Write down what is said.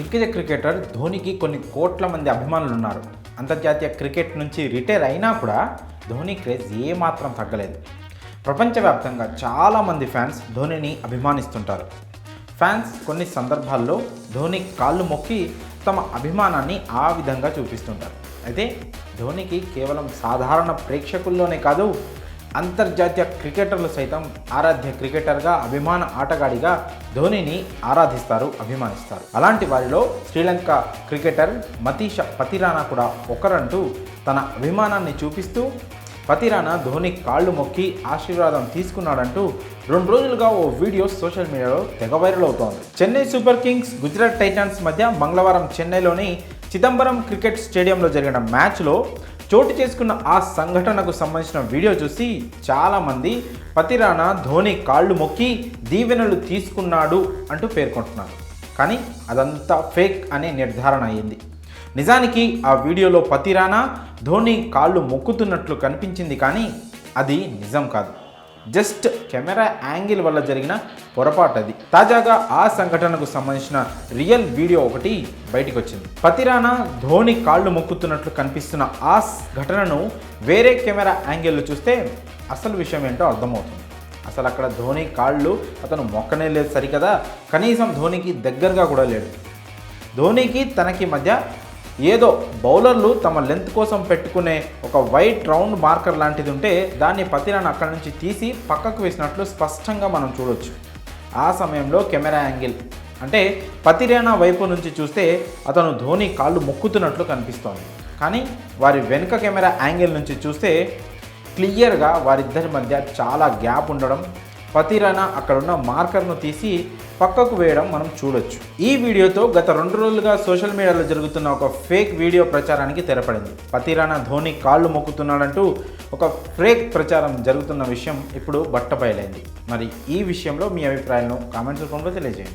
దిగ్గజ క్రికెటర్ ధోనికి కొన్ని కోట్ల మంది అభిమానులు ఉన్నారు. అంతర్జాతీయ క్రికెట్ నుంచి రిటైర్ అయినా కూడా ధోని క్రేజ్ ఏమాత్రం తగ్గలేదు. ప్రపంచవ్యాప్తంగా చాలామంది ఫ్యాన్స్ ధోనిని అభిమానిస్తుంటారు. ఫ్యాన్స్ కొన్ని సందర్భాల్లో ధోని కాళ్ళు మొక్కి తమ అభిమానాన్ని ఆ విధంగా చూపిస్తుంటారు. అయితే ధోనికి కేవలం సాధారణ ప్రేక్షకుల్లోనే కాదు, అంతర్జాతీయ క్రికెటర్లు సైతం ఆరాధ్య క్రికెటర్గా, అభిమాన ఆటగాడిగా ధోనిని ఆరాధిస్తారు, అభిమానిస్తారు. అలాంటి వారిలో శ్రీలంక క్రికెటర్ మతీష పతిరానా కూడా ఒకరంటూ తన అభిమానాన్ని చూపిస్తూ పతిరానా ధోని కాళ్ళు మొక్కి ఆశీర్వాదం తీసుకున్నాడంటూ 2 రోజులుగా ఓ వీడియో సోషల్ మీడియాలో తెగ వైరల్ అవుతోంది. Chennai super Kings, Gujarat Titans మధ్య మంగళవారం చెన్నైలోని చిదంబరం క్రికెట్ స్టేడియంలో జరిగిన మ్యాచ్లో చోటు చేసుకున్న ఆ సంఘటనకు సంబంధించిన వీడియో చూసి చాలామంది పతిరానా ధోని కాళ్ళు మొక్కి దీవెనలు తీసుకున్నాడు అంటూ పేర్కొంటున్నారు. కానీ అదంతా ఫేక్ అనే నిర్ధారణ అయింది. నిజానికి ఆ వీడియోలో పతిరానా ధోని కాళ్ళు మొక్కుతున్నట్లు కనిపించింది, కానీ అది నిజం కాదు. జస్ట్ కెమెరా యాంగిల్ వల్ల జరిగిన పొరపాటు అది. తాజాగా ఆ సంఘటనకు సంబంధించిన రియల్ వీడియో ఒకటి బయటికి వచ్చింది. పతిరానా ధోని కాళ్ళు మొక్కుతున్నట్లు కనిపిస్తున్న ఆ ఘటనను వేరే కెమెరా యాంగిల్ చూస్తే అసలు విషయం ఏంటో అర్థమవుతుంది. అసలు అక్కడ ధోని కాళ్ళు అతను మొక్కనే లేదు సరికదా, కనీసం ధోనికి దగ్గరగా కూడా లేడు. ధోనికి తనకి మధ్య ఏదో బౌలర్లు తమ లెంత్ కోసం పెట్టుకునే ఒక వైట్ రౌండ్ మార్కర్ లాంటిది ఉంటే దాన్ని పతిరానా అక్కడి నుంచి తీసి పక్కకు వేసినట్లు స్పష్టంగా మనం చూడొచ్చు. ఆ సమయంలో కెమెరా యాంగిల్ అంటే పతిరానా వైపు నుంచి చూస్తే అతను ధోని కాళ్ళు మొక్కుతున్నట్లు కనిపిస్తోంది. కానీ వారి వెనుక కెమెరా యాంగిల్ నుంచి చూస్తే క్లియర్గా వారిద్దరి మధ్య చాలా గ్యాప్ ఉండడం, పతిరానా అక్కడున్న మార్కర్ను తీసి పక్కకు వేయడం మనం చూడొచ్చు. ఈ వీడియోతో గత 2 రోజులుగా సోషల్ మీడియాలో జరుగుతున్న ఒక ఫేక్ వీడియో ప్రచారానికి తెరపడింది. పతిరానా ధోని కాళ్ళు మొక్కుతున్నాడంటూ ఒక ఫేక్ ప్రచారం జరుగుతున్న విషయం ఇప్పుడు బట్టబయలైంది. మరి ఈ విషయంలో మీ అభిప్రాయాలను కామెంట్స్ రూపంలో తెలియజేయండి.